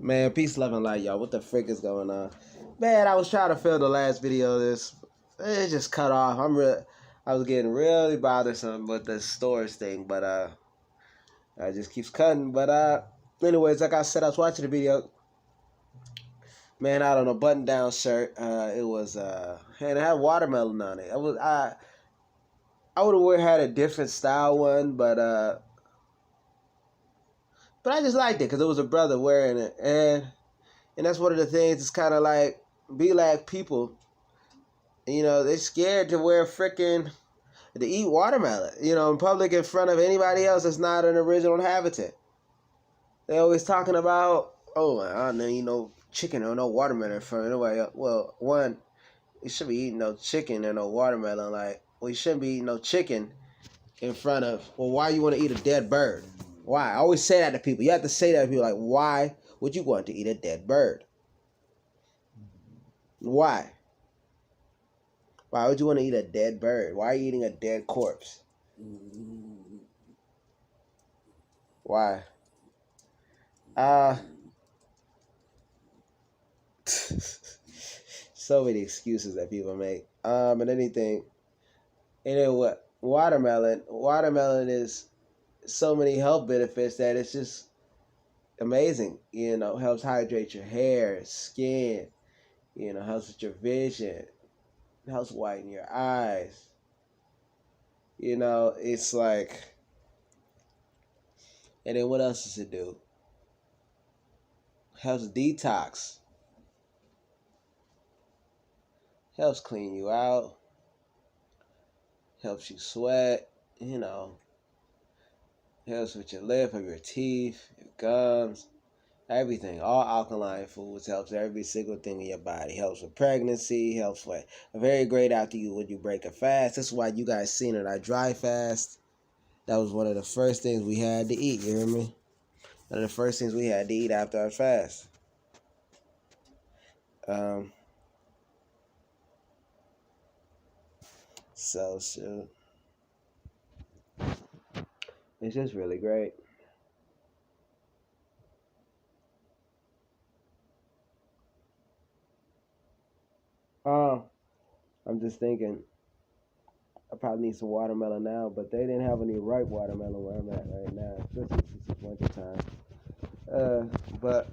Man, peace, love, and light, y'all. What the frick is going on? Man, I was trying to film the last video of this. It just cut off. I was getting really bothersome with the storage thing, but it just keeps cutting. But anyways, like I said, I was watching the video. Man, I don't know, button down shirt. It was and it had watermelon on it. I would have had a different style one, but I just liked it because it was a brother wearing it, and that's one of the things. It's kind of like be like people. You know, they're scared to wear to eat watermelon. You know, in public in front of anybody else that's not an original habitat. They always talking about, oh, I don't know, you know, chicken or no watermelon in front of nobody else. Well, one, you shouldn't be eating no chicken or no watermelon. Like, well, you shouldn't be eating no chicken in front of. Well, why you want to eat a dead bird? Why? I always say that to people. You have to say that to people. Like, why would you want to eat a dead bird? Why? Why would you want to eat a dead bird? Why are you eating a dead corpse? Why? So many excuses that people make. And anything. And then what? Watermelon is so many health benefits that it's just amazing. You know, helps hydrate your hair, skin. You know, helps with your vision. Helps whiten your eyes. You know, it's like. And then what else does it do? Helps detox. Helps clean you out. Helps you sweat. You know. Helps with your lip, of your teeth, your gums, everything. All alkaline foods helps every single thing in your body. Helps with pregnancy. Helps with very great after you when you break a fast. That's why you guys seen it. I dry fast. That was one of the first things we had to eat. You hear me? One of the first things we had to eat after our fast. So it's just really great. I'm just thinking, I probably need some watermelon now, but they didn't have any ripe watermelon where I'm at right now, especially since it's winter time. But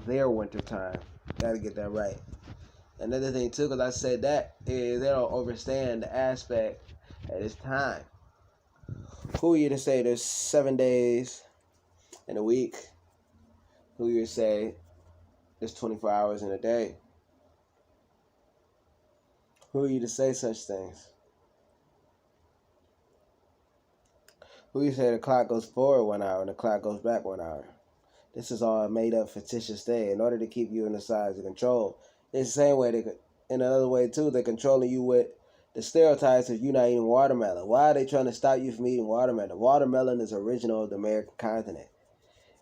their winter time, gotta get that right. Another thing too, because I said that, is they don't understand the aspect that it's time. Who are you to say there's 7 days in a week? Who are you to say there's 24 hours in a day? Who are you to say such things? Who you say the clock goes forward 1 hour and the clock goes back 1 hour? This is all a made up fictitious thing in order to keep you in the size of control. It's the same way in another way too, they're controlling you with the stereotypes of you not eating watermelon. Why are they trying to stop you from eating watermelon? Watermelon is original of the American continent.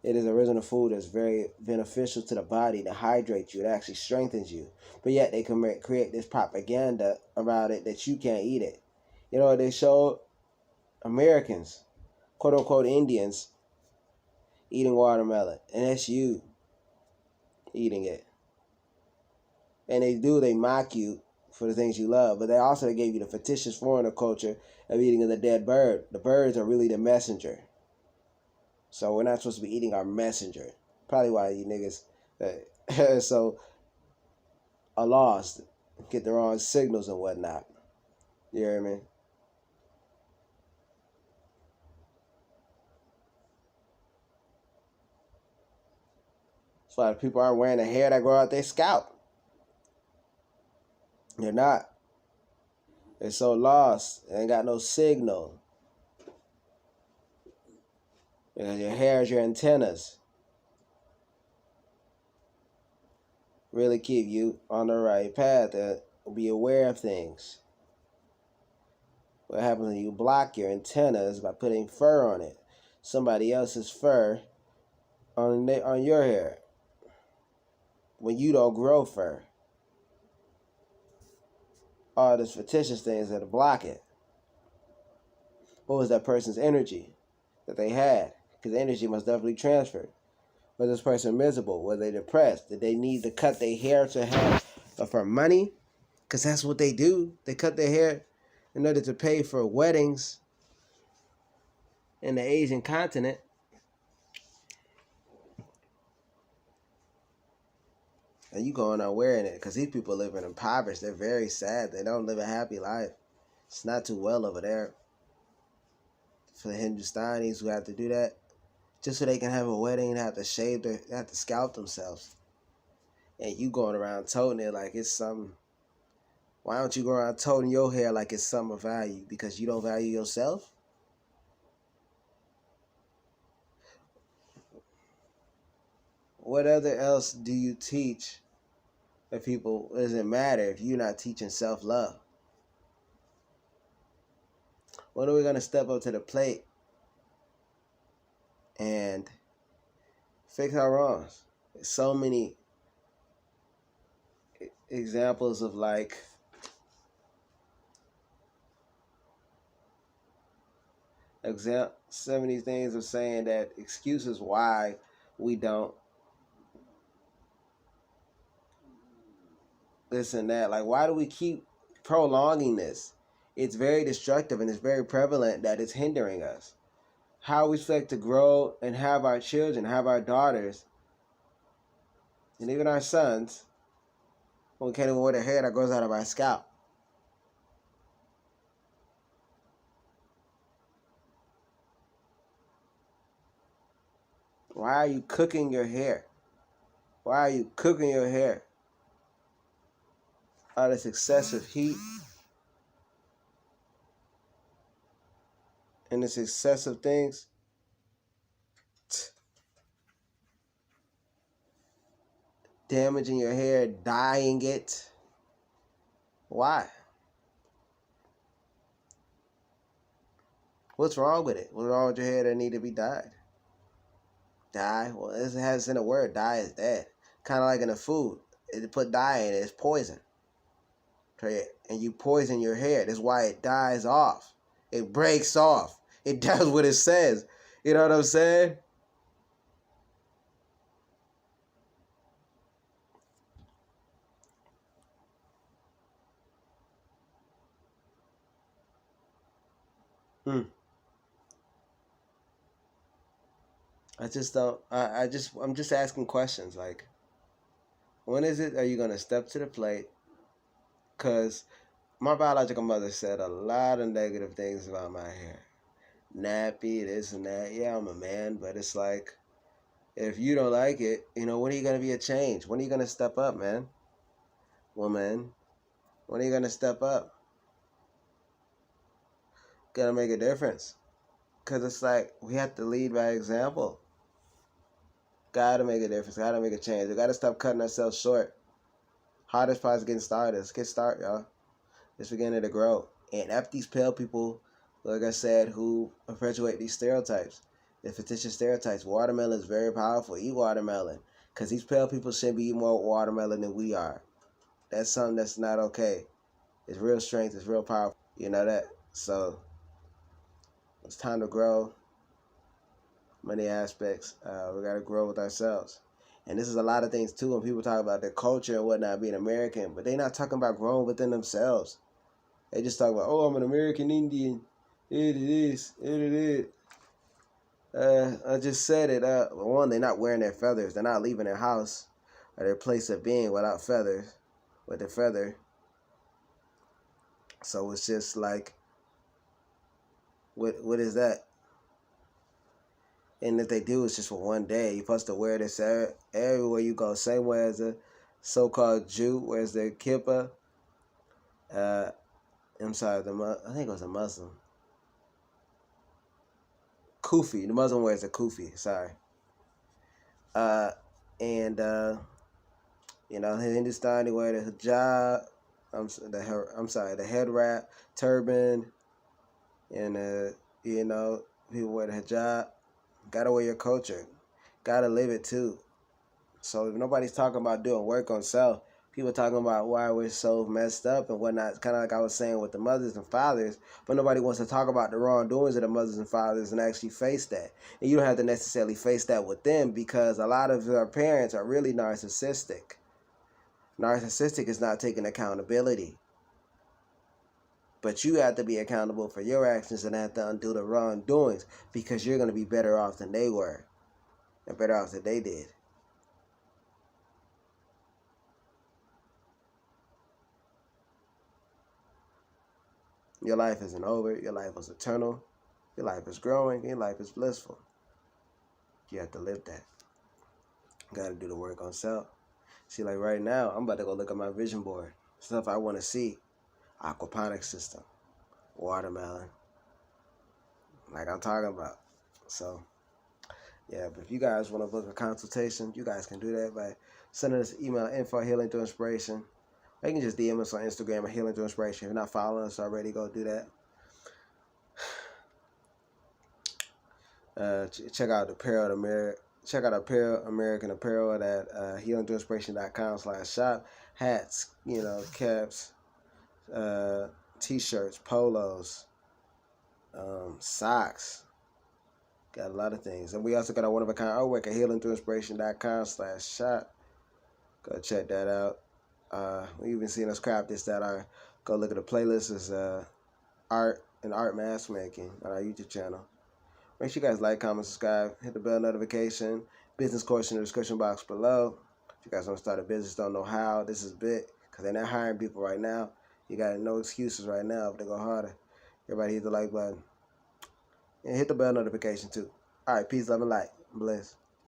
It is original food that's very beneficial to the body, to hydrate you. It actually strengthens you. But yet they can create this propaganda about it that you can't eat it. You know, they show Americans, quote unquote Indians, eating watermelon. And that's you eating it. And they mock you for the things you love. But they gave you the fictitious foreigner culture of eating the dead bird. The birds are really the messenger. So we're not supposed to be eating our messenger. Probably why you niggas are lost. Get the wrong signals and whatnot. You hear me? That's why people aren't wearing the hair that grow out their scalp. They're not. They're so lost. They ain't got no signal. Because your hair is your antennas. Really keep you on the right path and be aware of things. What happens when you block your antennas by putting fur on it? Somebody else's fur on your hair. When you don't grow fur. All these fictitious things that block it. What was that person's energy that they had? Because the energy must definitely transfer. Was this person miserable? Were they depressed? Did they need to cut their hair to have for money? Because that's what they do. They cut their hair in order to pay for weddings in the Asian continent. And you going on wearing it because these people live in impoverished. They're very sad. They don't live a happy life. It's not too well over there. For the Hindustanis who have to do that, just so they can have a wedding and have to they have to scalp themselves. And you going around toting it like it's something. Why don't you go around toting your hair like it's something of value? Because you don't value yourself? What other else do you teach if people? It doesn't matter if you're not teaching self-love. When are we going to step up to the plate and fix our wrongs? There's so many examples of like so many things of saying that excuses why we don't this and that. Like, why do we keep prolonging this? It's very destructive and it's very prevalent that it's hindering us. How we expect to grow and have our children, have our daughters, and even our sons, when we can't even wear the hair that grows out of our scalp. Why are you cooking your hair? Why are you cooking your hair? All this excessive heat and this excessive things. Damaging your hair, dyeing it. Why? What's wrong with it? What's wrong with your hair that need to be dyed? Dye? Well, it has in a word. Dye is dead. Kind of like in a food. It put dye in it. It's poison. And you poison your hair. That's why it dies off. It breaks off. It does what it says. You know what I'm saying? I'm just asking questions. Like, when is it are you going to step to the plate? Because my biological mother said a lot of negative things about my hair. Nappy, this and that. Yeah, I'm a man, but it's like, if you don't like it, when are you going to be a change? When are you going to step up, man? Woman, when are you going to step up? Got to make a difference. Because it's like, we have to lead by example. Got to make a difference. Got to make a change. We got to stop cutting ourselves short. Hardest part is getting started. Let's get started, y'all. It's beginning to grow. And after these pale people, like I said, who perpetuate these stereotypes, the fictitious stereotypes, watermelon is very powerful. Eat watermelon. Because these pale people shouldn't be eating more watermelon than we are. That's something that's not okay. It's real strength. It's real powerful. You know that? So, it's time to grow. Many aspects. We got to grow with ourselves. And this is a lot of things, too, when people talk about their culture and whatnot, being American. But they're not talking about growing within themselves. They just talk about, oh, I'm an American Indian. It is. I just said it. One, they're not wearing their feathers. They're not leaving their house or their place of being without feathers, with their feather. So it's just like, what is that? And if they do, it's just for one day. You're supposed to wear this everywhere you go. Same way as a so-called Jew wears their kippah. I'm sorry, I think it was a Muslim. Kufi. The Muslim wears a kufi. Sorry. Hindustani wear the hijab. The head wrap, turban, and people wear the hijab. Gotta wear your culture. Gotta live it too. So if nobody's talking about doing work on self, People talking about why we're so messed up and whatnot. Kind of like I was saying with the mothers and fathers, but nobody wants to talk about the wrongdoings of the mothers and fathers and actually face that. And you don't have to necessarily face that with them, because a lot of our parents are really narcissistic. Narcissistic is not taking accountability. But you have to be accountable for your actions and have to undo the wrongdoings, because you're going to be better off than they were and better off than they did. Your life isn't over. Your life is eternal. Your life is growing. Your life is blissful. You have to live that. You got to do the work on self. See, like right now, I'm about to go look at my vision board. Stuff I want to see. Aquaponics system. Watermelon. Like I'm talking about. So, yeah, but if you guys want to book a consultation, you guys can do that by sending us an email, info@healingthroughinspiration. Or you can just DM us on Instagram at healingthroughinspiration. If you're not following us already, go do that. Check out American Apparel at healingthroughinspiration.com/shop. Hats, caps, t-shirts, polos, socks. Got a lot of things. And we also got our one-of-a-kind artwork at healingthroughinspiration.com/shop. Go check that out. We even seen us craft this go look at the playlist. Is art and art mask making on our YouTube channel. Make sure you guys like, comment, subscribe, hit the bell notification. Business course in the description box below. If you guys want to start a business, don't know how, this is big, because they're not hiring people right now. You got no excuses right now if they go harder. Everybody hit the like button. And hit the bell notification too. All right, peace, love, and light. Bless.